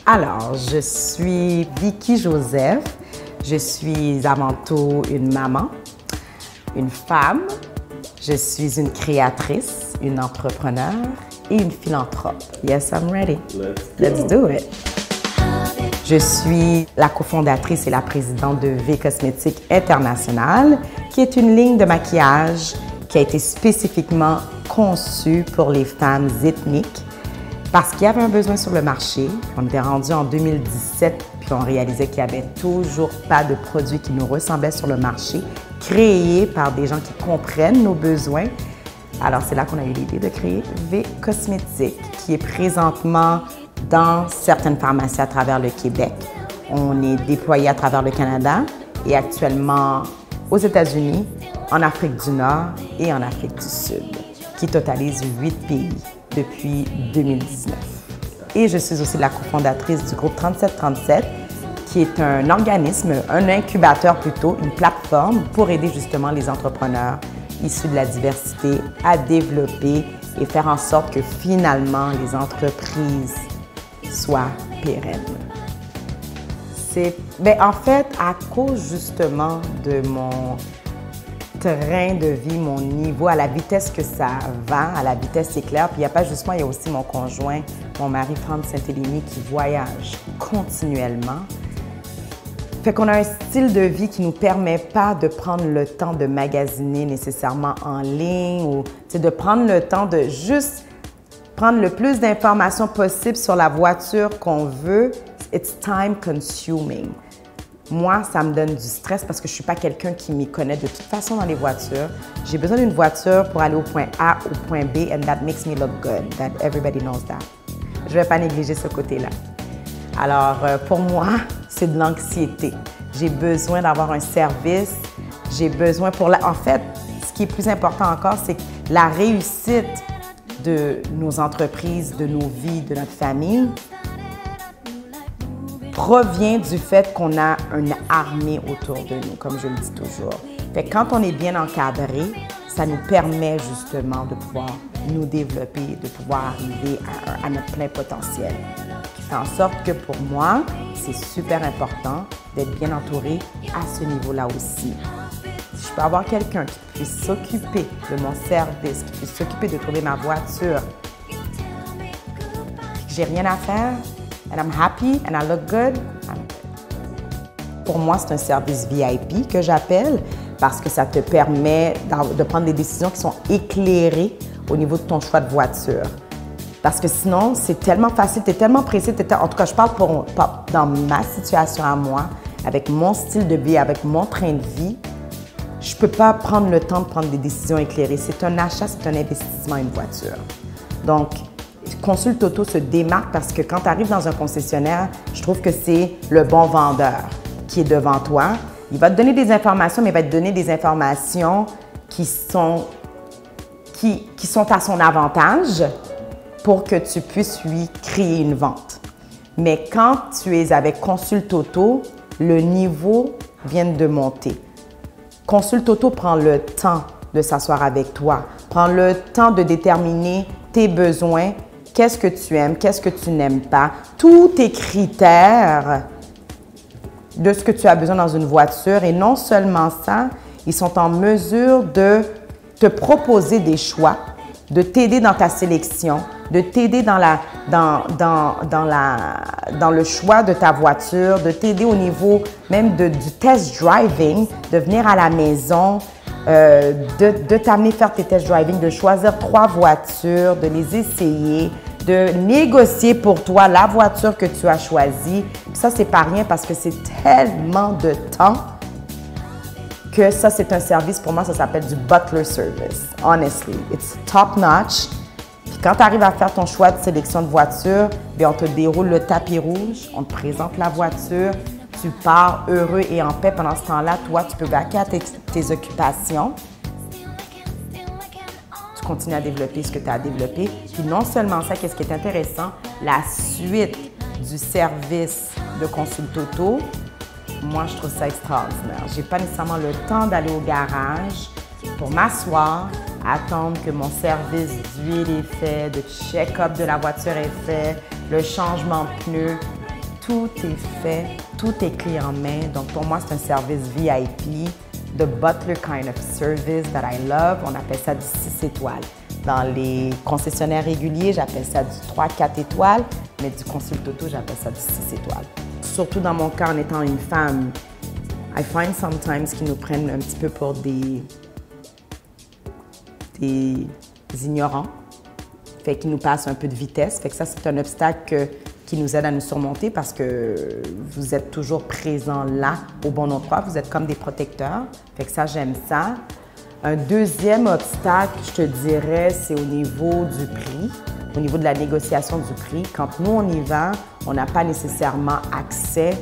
Alors, je suis Vicky Joseph. Je suis avant tout une maman, une femme. Je suis une créatrice, une entrepreneur et une philanthrope. Yes, I'm ready. Let's do it. Je suis la cofondatrice et la présidente de V Cosmétiques International, qui est une ligne de maquillage qui a été spécifiquement conçue pour les femmes ethniques parce qu'il y avait un besoin sur le marché. On était rendu en 2017, puis on réalisait qu'il n'y avait toujours pas de produits qui nous ressemblaient sur le marché, créés par des gens qui comprennent nos besoins. Alors, c'est là qu'on a eu l'idée de créer V Cosmétiques, qui est présentement dans certaines pharmacies à travers le Québec. On est déployé à travers le Canada et actuellement aux États-Unis, en Afrique du Nord et en Afrique du Sud, qui totalise 8 pays depuis 2019. Et je suis aussi la cofondatrice du groupe 3737, qui est un organisme, un incubateur plutôt, une plateforme pour aider justement les entrepreneurs issus de la diversité à développer et faire en sorte que finalement les entreprises soient pérennes. En fait, à cause justement de mon train de vie, mon niveau, à la vitesse que ça va, à la vitesse éclair. Puis il n'y a pas juste moi, il y a aussi mon conjoint, mon mari Franck Saint-Élémy, qui voyage continuellement. Fait qu'on a un style de vie qui ne nous permet pas de prendre le temps de magasiner nécessairement en ligne ou de prendre le temps de juste prendre le plus d'informations possible sur la voiture qu'on veut. It's time consuming. Moi, ça me donne du stress parce que je ne suis pas quelqu'un qui m'y connaît de toute façon dans les voitures. J'ai besoin d'une voiture pour aller au point A, au point B, and that makes me look good. That everybody knows that. Je ne vais pas négliger ce côté-là. Alors, pour moi, c'est de l'anxiété. J'ai besoin d'avoir un service. J'ai besoin En fait, ce qui est plus important encore, c'est que la réussite de nos entreprises, de nos vies, de notre famille, provient du fait qu'on a une armée autour de nous, comme je le dis toujours. Fait que quand on est bien encadré, ça nous permet justement de pouvoir nous développer, de pouvoir arriver à notre plein potentiel. Qui fait en sorte que pour moi, c'est super important d'être bien entouré à ce niveau-là aussi. Si je peux avoir quelqu'un qui puisse s'occuper de mon service, qui puisse s'occuper de trouver ma voiture, que j'ai rien à faire, and I'm happy and I look good. Pour moi, c'est un service VIP que j'appelle parce que ça te permet de prendre des décisions qui sont éclairées au niveau de ton choix de voiture. Parce que sinon, c'est tellement facile, tu es tellement pressé. En tout cas, je parle dans ma situation à moi, avec mon style de vie, avec mon train de vie, je ne peux pas prendre le temps de prendre des décisions éclairées. C'est un achat, c'est un investissement, une voiture. Donc, Consult Auto se démarque parce que quand tu arrives dans un concessionnaire, je trouve que c'est le bon vendeur qui est devant toi. Il va te donner des informations, mais il va te donner des informations qui sont à son avantage pour que tu puisses lui créer une vente. Mais quand tu es avec Consult Auto, le niveau vient de monter. Consult Auto prend le temps de s'asseoir avec toi, prend le temps de déterminer tes besoins, qu'est-ce que tu aimes, qu'est-ce que tu n'aimes pas, tous tes critères de ce que tu as besoin dans une voiture. Et non seulement ça, ils sont en mesure de te proposer des choix, de t'aider dans ta sélection, de t'aider dans le choix de ta voiture, de t'aider au niveau même du test driving, de venir à la maison, de t'amener faire tes test driving, de choisir 3 voitures, de les essayer, de négocier pour toi la voiture que tu as choisie. Puis ça, c'est pas rien parce que c'est tellement de temps que ça, c'est un service, pour moi, ça s'appelle du butler service. Honestly, it's top notch. Puis quand tu arrives à faire ton choix de sélection de voiture, bien, on te déroule le tapis rouge, on te présente la voiture, tu pars heureux et en paix. Pendant ce temps-là, toi, tu peux vaquer à tes occupations. Tu continues à développer ce que tu as à développer. Puis non seulement ça, qu'est-ce qui est intéressant, la suite du service de Consult Auto, moi, je trouve ça extraordinaire. Je n'ai pas nécessairement le temps d'aller au garage pour m'asseoir, attendre que mon service d'huile est fait, de check-up de la voiture est fait, le changement de pneus. tout est fait, tout est clé en main. Donc, pour moi, c'est un service VIP, the butler kind of service that I love. On appelle ça du 6 étoiles. Dans les concessionnaires réguliers, j'appelle ça du 3-4 étoiles, mais du consulte auto, j'appelle ça du 6 étoiles. Surtout dans mon cas, en étant une femme, I find sometimes qu'ils nous prennent un petit peu pour des ignorants, fait qu'ils nous passent un peu de vitesse. Fait que ça, c'est un obstacle qui nous aide à nous surmonter parce que vous êtes toujours présent là, au bon endroit. Vous êtes comme des protecteurs. Fait que ça, j'aime ça. Un deuxième obstacle, je te dirais, c'est au niveau du prix, au niveau de la négociation du prix. Quand nous, on y va, on n'a pas nécessairement accès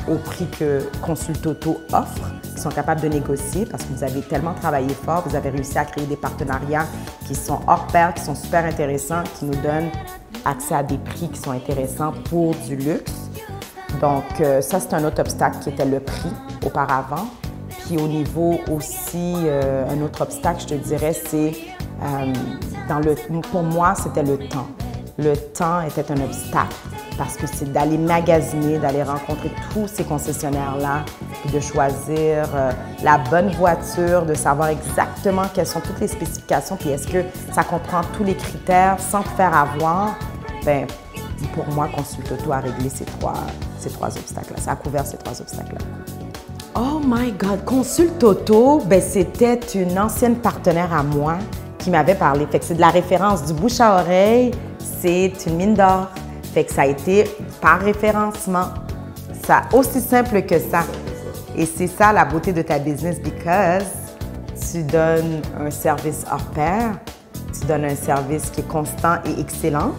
au prix que Consulte Auto offre. Ils sont capables de négocier parce que vous avez tellement travaillé fort, vous avez réussi à créer des partenariats qui sont hors pair, qui sont super intéressants, qui nous donnent accès à des prix qui sont intéressants pour du luxe. Donc, ça, c'est un autre obstacle qui était le prix auparavant. Puis au niveau aussi, un autre obstacle, je te dirais, c'est, pour moi, c'était le temps. Le temps était un obstacle parce que c'est d'aller magasiner, d'aller rencontrer tous ces concessionnaires-là, puis de choisir la bonne voiture, de savoir exactement quelles sont toutes les spécifications, puis est-ce que ça comprend tous les critères sans te faire avoir. Bien, pour moi, Consulte Auto a réglé ces trois obstacles-là. Ça a couvert ces trois obstacles-là. Oh my God! Consulte Auto, ben c'était une ancienne partenaire à moi qui m'avait parlé. Fait que c'est de la référence du bouche à oreille, c'est une mine d'or. Fait que ça a été par référencement. Ça, aussi simple que ça. Et c'est ça la beauté de ta business because tu donnes un service hors pair, tu donnes un service qui est constant et excellent.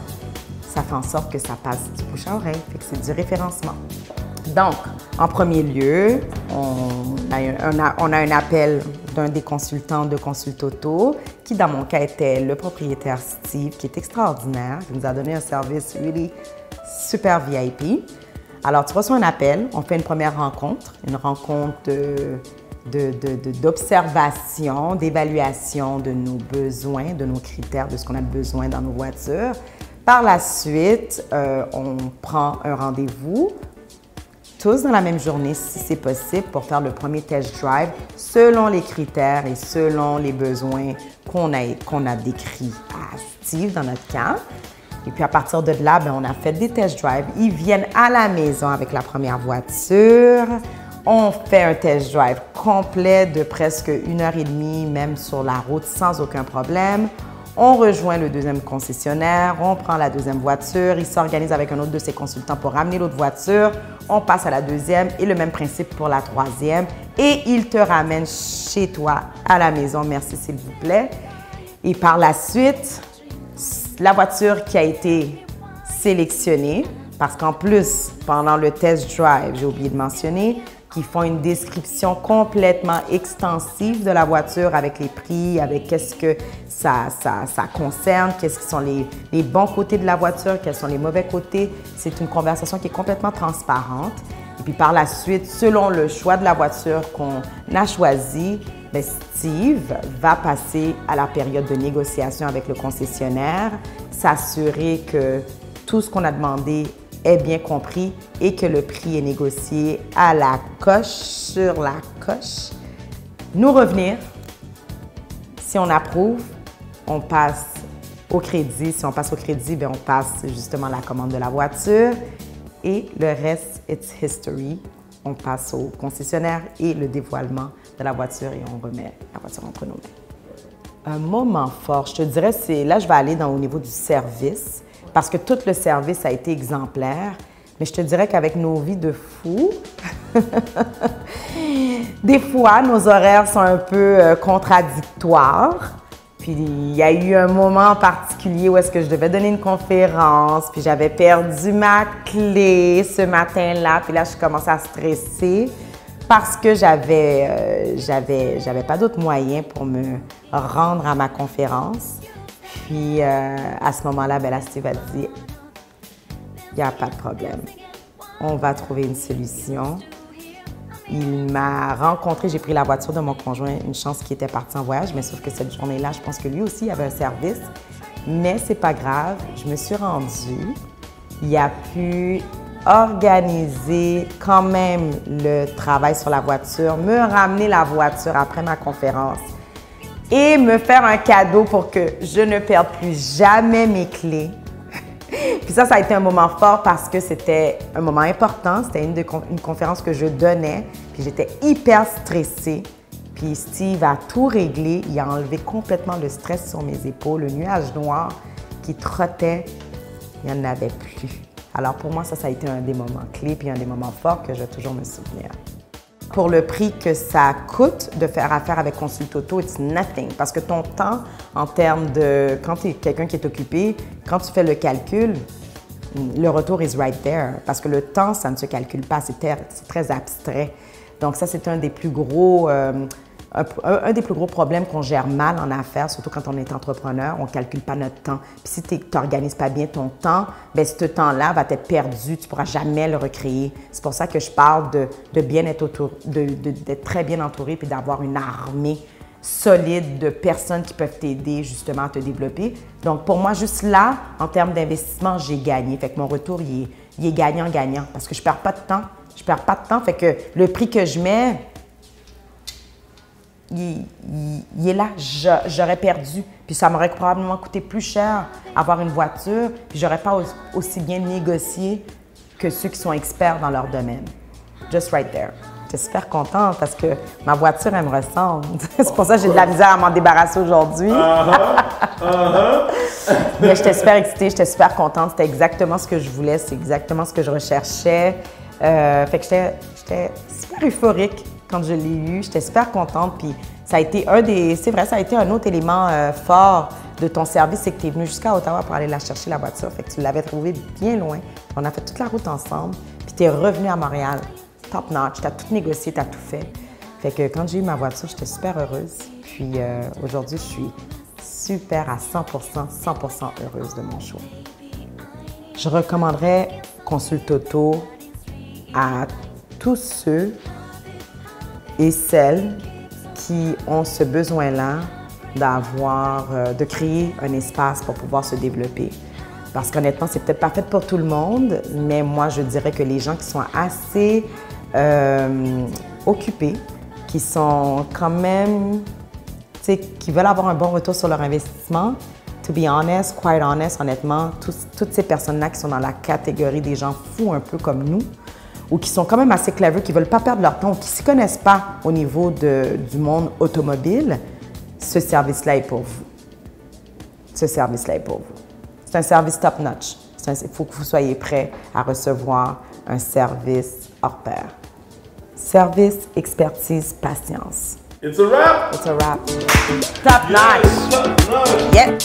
Ça fait en sorte que ça passe du bouche à oreille. Fait que c'est du référencement. Donc, en premier lieu, on a un appel d'un des consultants de Consulte Auto, qui dans mon cas était le propriétaire Steve, qui est extraordinaire, qui nous a donné un service really super VIP. Alors, tu reçois un appel, on fait une première rencontre, une rencontre d'observation, d'évaluation de nos besoins, de nos critères, de ce qu'on a besoin dans nos voitures. Par la suite, on prend un rendez-vous, tous dans la même journée, si c'est possible, pour faire le premier test drive selon les critères et selon les besoins qu'on a décrits à Steve dans notre cas. Et puis à partir de là, on a fait des test drives. Ils viennent à la maison avec la première voiture. On fait un test drive complet de presque 1h30, même sur la route, sans aucun problème. On rejoint le deuxième concessionnaire, on prend la deuxième voiture, il s'organise avec un autre de ses consultants pour ramener l'autre voiture, on passe à la deuxième et le même principe pour la troisième et il te ramène chez toi à la maison, merci s'il vous plaît. Et par la suite, la voiture qui a été sélectionnée, parce qu'en plus, pendant le test drive, j'ai oublié de mentionner, qui font une description complètement extensive de la voiture avec les prix, avec qu'est-ce que ça concerne, qu'est-ce qui sont les bons côtés de la voiture, quels sont les mauvais côtés. C'est une conversation qui est complètement transparente. Et puis par la suite, selon le choix de la voiture qu'on a choisi, Steve va passer à la période de négociation avec le concessionnaire, s'assurer que tout ce qu'on a demandé est bien compris et que le prix est négocié à la coche, sur la coche. Nous revenir. Si on approuve, on passe au crédit. Si on passe au crédit, on passe justement à la commande de la voiture. Et le reste, it's history. On passe au concessionnaire et le dévoilement de la voiture et on remet la voiture entre nos mains. Un moment fort, je te dirais, c'est là, je vais aller au niveau du service. Parce que tout le service a été exemplaire. Mais je te dirais qu'avec nos vies de fous, des fois, nos horaires sont un peu contradictoires. Puis, il y a eu un moment particulier où est-ce que je devais donner une conférence, puis j'avais perdu ma clé ce matin-là. Puis là, je commençais à stresser parce que j'avais pas d'autre moyen pour me rendre à ma conférence. Puis, à ce moment-là, la Steve a dit, il n'y a pas de problème. On va trouver une solution. Il m'a rencontré, j'ai pris la voiture de mon conjoint, une chance qu'il était parti en voyage, mais sauf que cette journée-là, je pense que lui aussi avait un service. Mais c'est pas grave, je me suis rendue. Il a pu organiser quand même le travail sur la voiture, me ramener la voiture après ma conférence et me faire un cadeau pour que je ne perde plus jamais mes clés. Puis ça a été un moment fort parce que c'était un moment important. C'était une conférence que je donnais. Puis j'étais hyper stressée. Puis Steve a tout réglé. Il a enlevé complètement le stress sur mes épaules. Le nuage noir qui trottait, il n'y en avait plus. Alors pour moi, ça a été un des moments clés puis un des moments forts que je vais toujours me souvenir. Pour le prix que ça coûte de faire affaire avec Consult Auto, it's nothing. Parce que ton temps, en termes de... Quand tu es quelqu'un qui est occupé, quand tu fais le calcul, le retour is right there. Parce que le temps, ça ne se calcule pas, c'est très abstrait. Donc ça, c'est un des plus gros... un des plus gros problèmes qu'on gère mal en affaires, surtout quand on est entrepreneur, on ne calcule pas notre temps. Puis si tu n'organises pas bien ton temps, bien, ce temps-là va être perdu, tu ne pourras jamais le recréer. C'est pour ça que je parle de bien être d'être très bien entouré puis d'avoir une armée solide de personnes qui peuvent t'aider justement à te développer. Donc pour moi, juste là, en termes d'investissement, j'ai gagné. Fait que mon retour, il est gagnant-gagnant parce que je ne perds pas de temps. Je ne perds pas de temps, fait que le prix que je mets, il est là, j'aurais perdu. Puis ça m'aurait probablement coûté plus cher avoir une voiture, puis j'aurais pas aussi bien négocié que ceux qui sont experts dans leur domaine. Just right there. J'étais super contente parce que ma voiture, elle me ressemble. C'est pour ça que j'ai de la misère à m'en débarrasser aujourd'hui. Mais j'étais super excitée, j'étais super contente. C'était exactement ce que je voulais, c'est exactement ce que je recherchais. Fait que j'étais super euphorique quand je l'ai eu. J'étais super contente. Puis ça a été c'est vrai, ça a été un autre élément fort de ton service, c'est que tu es venu jusqu'à Ottawa pour aller la chercher, la voiture. Fait que tu l'avais trouvée bien loin. On a fait toute la route ensemble. Puis tu es revenu à Montréal. Top notch, tu as tout négocié, tu as tout fait. Fait que quand j'ai eu ma voiture, j'étais super heureuse. Puis aujourd'hui, je suis super à 100% heureuse de mon choix. Je recommanderais Consult Auto à tous ceux et celles qui ont ce besoin-là de créer un espace pour pouvoir se développer. Parce qu'honnêtement, c'est peut-être pas fait pour tout le monde, mais moi, je dirais que les gens qui sont assez occupés, qui sont quand même, qui veulent avoir un bon retour sur leur investissement, to be honest, quite honest, honnêtement, toutes ces personnes-là qui sont dans la catégorie des gens fous un peu comme nous, ou qui sont quand même assez clever, qui ne veulent pas perdre leur temps, ou qui ne s'y connaissent pas au niveau du monde automobile, ce service-là est pour vous. Ce service-là est pour vous. C'est un service top-notch. Il faut que vous soyez prêts à recevoir un service hors pair. Service, expertise, patience. It's a wrap. It's a wrap. Top-notch. Yes, top-notch. Yep.